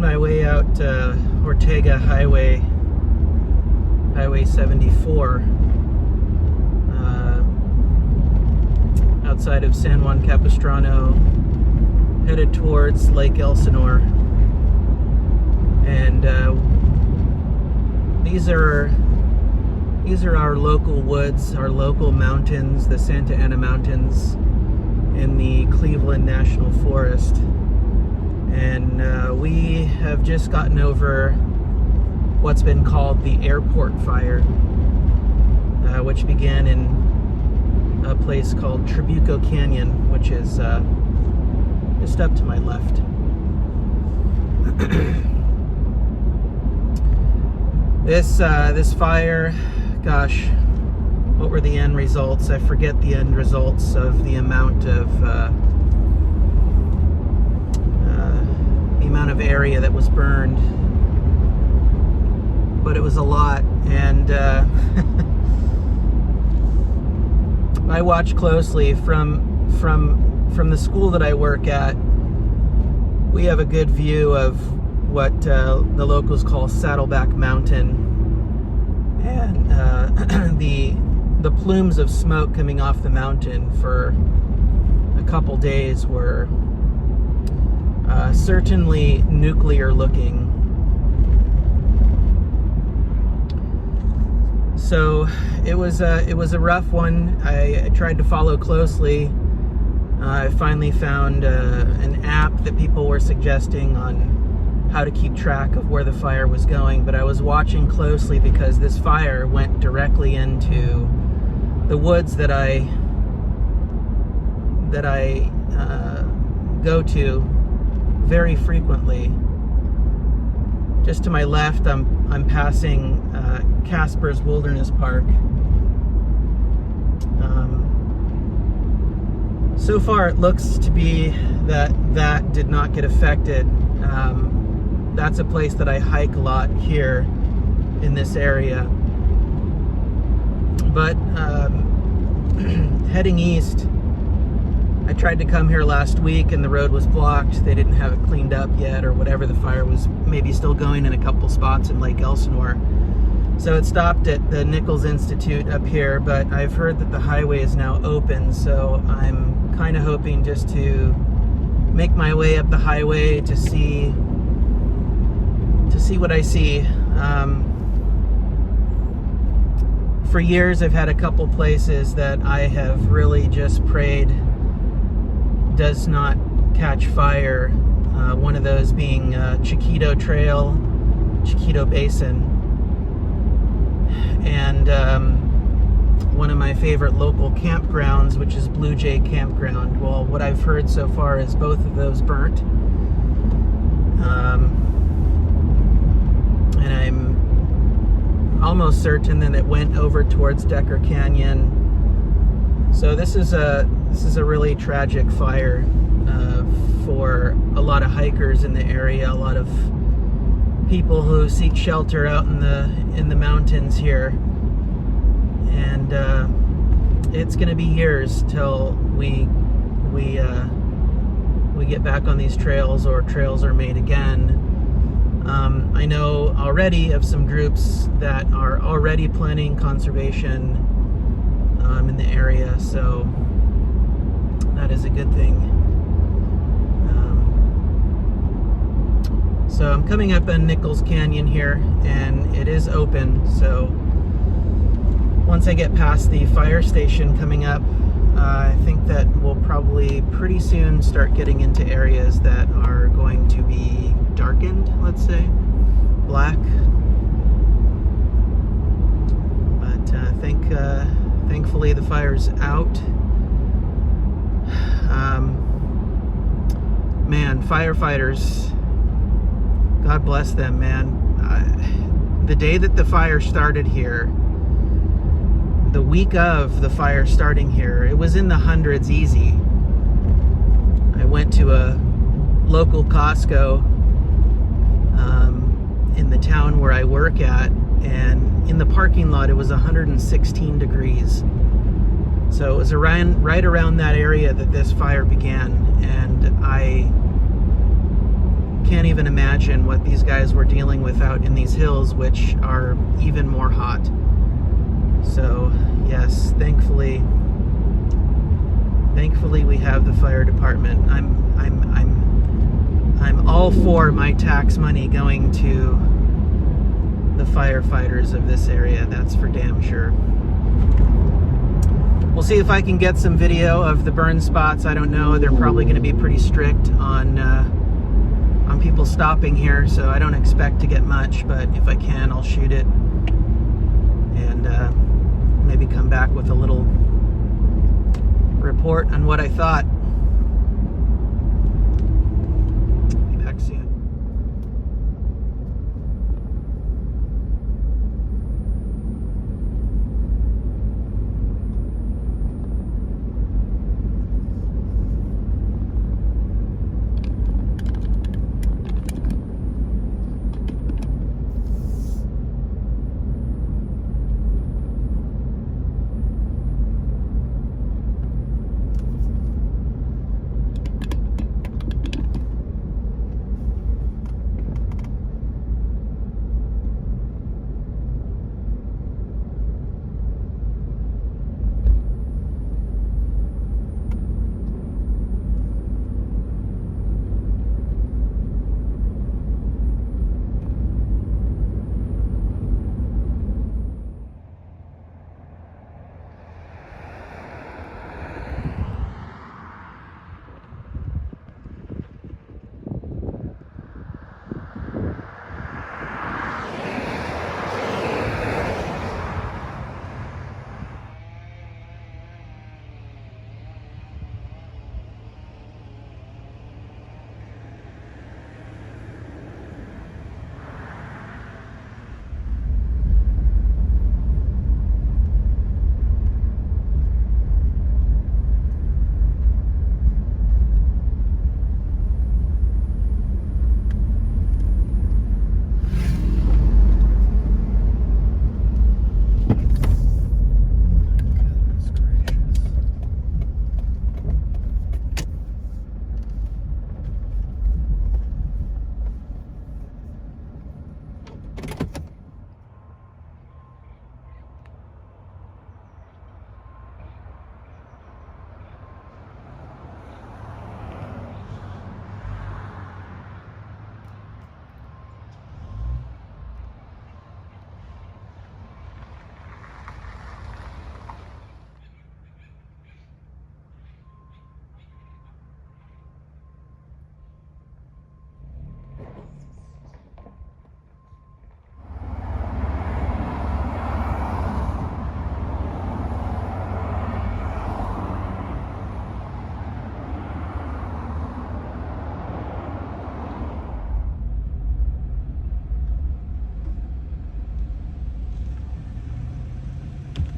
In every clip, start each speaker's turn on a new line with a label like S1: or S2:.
S1: on my way out Ortega Highway 74, outside of San Juan Capistrano, headed towards Lake Elsinore. And these are our local woods, our local mountains, the Santa Ana Mountains in the Cleveland National Forest. And we have just gotten over what's been called the airport fire, which began in a place called Trabuco Canyon, which is just up to my left. This fire, gosh, what were the end results? I forget the end results of the amount of area that was burned, but it was a lot. And I watch closely from the school that I work at. We have a good view of what the locals call Saddleback Mountain, and the plumes of smoke coming off the mountain for a couple days were certainly nuclear looking. So it was a rough one. I tried to follow closely. I finally found an app that people were suggesting on how to keep track of where the fire was going, but I was watching closely because this fire went directly into the woods that I go to very frequently. Just to my left, I'm passing Casper's Wilderness Park. So far, it looks to be that did not get affected. That's a place that I hike a lot here in this area. But heading east, I tried to come here last week and the road was blocked. They didn't have it cleaned up yet or whatever. The fire was maybe still going in a couple spots in Lake Elsinore. So it stopped at the Nichols Institute up here, but I've heard that the highway is now open, so I'm kind of hoping just to make my way up the highway to see what I see. For years, I've had a couple places that I have really just prayed does not catch fire. One of those being Chiquito Trail, Chiquito Basin, and one of my favorite local campgrounds, which is Blue Jay Campground. Well, what I've heard so far is both of those burnt. And I'm almost certain that it went over towards Decker Canyon. So this is a really tragic fire for a lot of hikers in the area, a lot of people who seek shelter out in the mountains here. And it's going to be years till we get back on these trails, or trails are made again. I know already of some groups that are already planning conservation in the area, so that is a good thing. So I'm coming up on Nichols Canyon here, and it is open, so once I get past the fire station coming up, I think that we'll probably pretty soon start getting into areas that are going to be darkened, let's say, black. But thankfully the fire's out. Man, firefighters, God bless them, man. The day that the fire started here, the week of the fire starting here, it was in the hundreds easy. I went to a local Costco in the town where I work at, and in the parking lot it was 116 degrees. So it was right around that area that this fire began, and I can't even imagine what these guys were dealing with out in these hills, which are even more hot. So yes, thankfully we have the fire department. I'm all for my tax money going to the firefighters of this area. That's for damn sure. We'll see if I can get some video of the burn spots. I don't know. They're probably going to be pretty strict on people stopping here, so I don't expect to get much, but if I can, I'll shoot it and maybe come back with a little report on what I thought. Be back soon.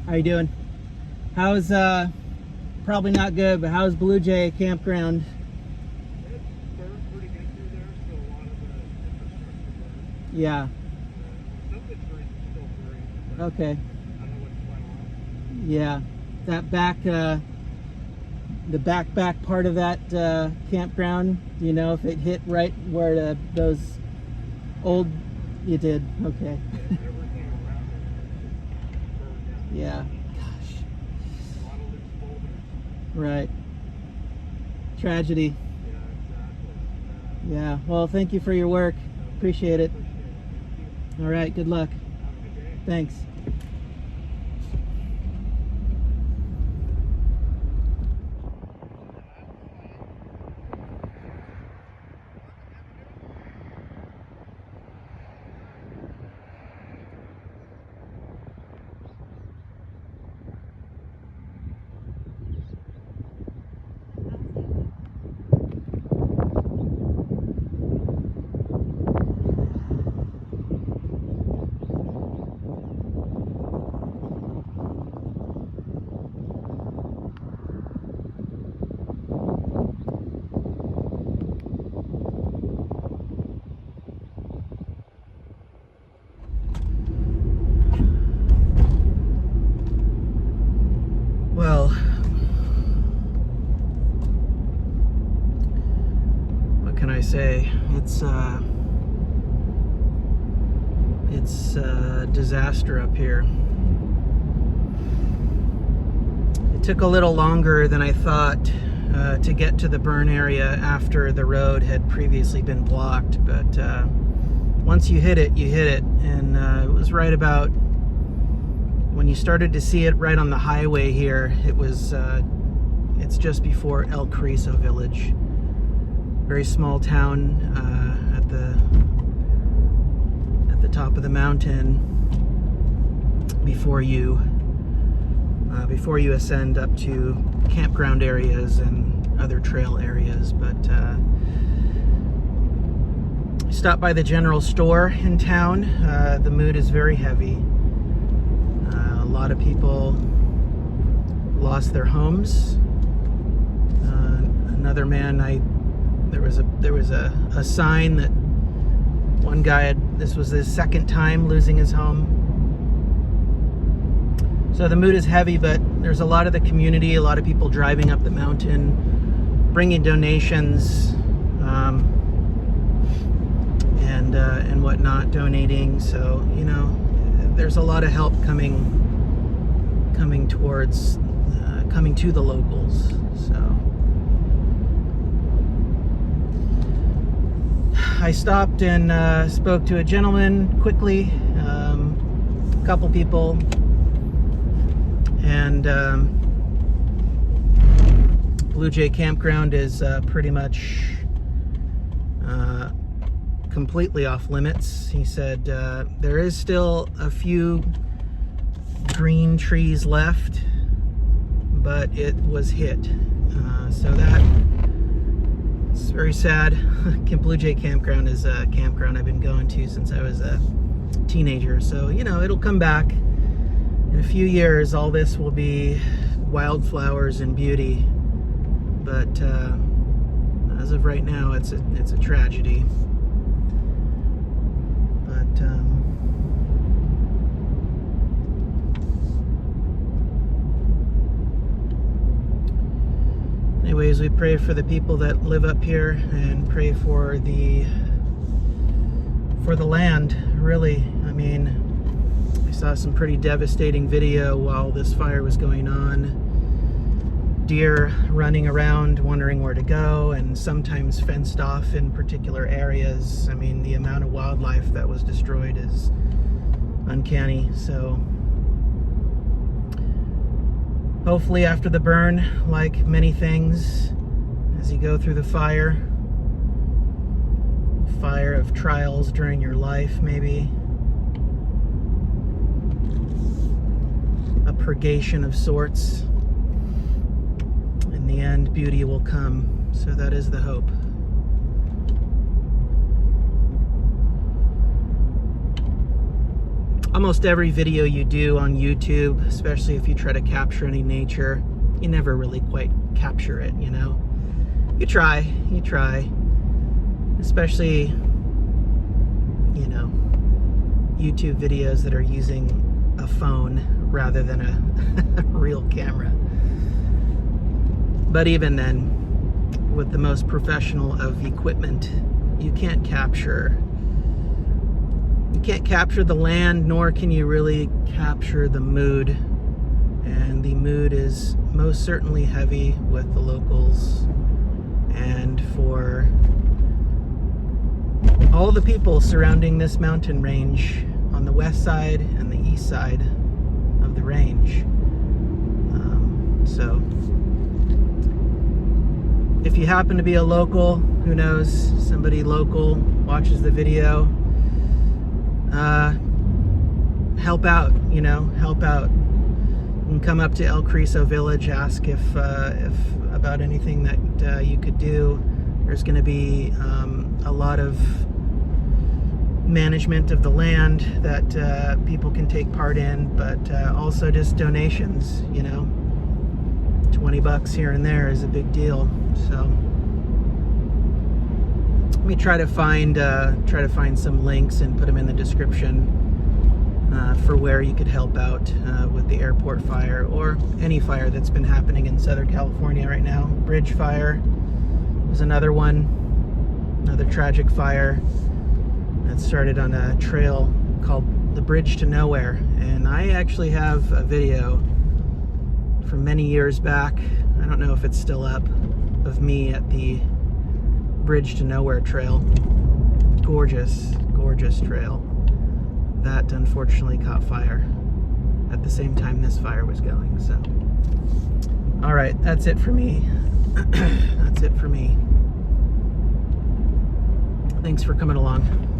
S1: How you doing? How's probably not good, but how's Blue Jay Campground?
S2: It's burned pretty good through there, so a lot of the infrastructure burned.
S1: Yeah.
S2: Some of it's still free.
S1: Okay.
S2: I don't know what's going on.
S1: Yeah. That back the back part of that campground, you know, if it hit right where those old, you did. Okay.
S2: Everything around it burned down.
S1: Yeah. Gosh.
S2: A lot of loose boulders.
S1: Right. Tragedy.
S2: Yeah, exactly.
S1: Yeah. Well, thank you for your work. Appreciate it.
S2: Appreciate it. Thank you.
S1: All right. Good luck.
S2: Have a good day.
S1: Thanks. it's a disaster up here. It took a little longer than I thought to get to the burn area after the road had previously been blocked, but once you hit it, you hit it. And it was right about when you started to see it right on the highway here. It's just before El Carrizo village. Very small town at the top of the mountain before you ascend up to campground areas and other trail areas. But stop by the general store in town. The mood is very heavy. A lot of people lost their homes. Another man, there was a sign that one guy this was his second time losing his home. So the mood is heavy, but there's a lot of the community, a lot of people driving up the mountain, bringing donations, and whatnot, donating. So, you know, there's a lot of help coming to the locals. So I stopped and spoke to a gentleman quickly, a couple people, and Blue Jay Campground is pretty much completely off limits. He said there is still a few green trees left, but it was hit. So it's very sad. Blue Jay Campground is a campground I've been going to since I was a teenager. So, you know, it'll come back. In a few years, all this will be wildflowers and beauty. But as of right now, it's a tragedy. But anyways, we pray for the people that live up here and pray for the land, really. I mean, I saw some pretty devastating video while this fire was going on. Deer running around, wondering where to go, and sometimes fenced off in particular areas. I mean, the amount of wildlife that was destroyed is uncanny. So hopefully after the burn, like many things, as you go through the fire of trials during your life, maybe a purgation of sorts, in the end beauty will come. So that is the hope. Almost every video you do on YouTube, especially if you try to capture any nature, you never really quite capture it, you know? You try, especially, you know, YouTube videos that are using a phone rather than a real camera. But even then, with the most professional of equipment, you can't capture the land, nor can you really capture the mood. And the mood is most certainly heavy with the locals and for all the people surrounding this mountain range on the west side and the east side of the range. So if you happen to be a local, who knows, somebody local watches the video, help out, you know, help out. And come up to El Carrizo village, ask if about anything that you could do. There's going to be a lot of management of the land that people can take part in, but also just donations, you know. $20 here and there is a big deal. So let me try to find some links and put them in the description for where you could help out with the airport fire or any fire that's been happening in Southern California right now. Bridge fire was another one. Another tragic fire that started on a trail called the Bridge to Nowhere. And I actually have a video from many years back, I don't know if it's still up, of me at the Bridge to Nowhere trail. Gorgeous, gorgeous trail. That unfortunately caught fire at the same time this fire was going, so. All right, that's it for me. That's it for me. Thanks for coming along.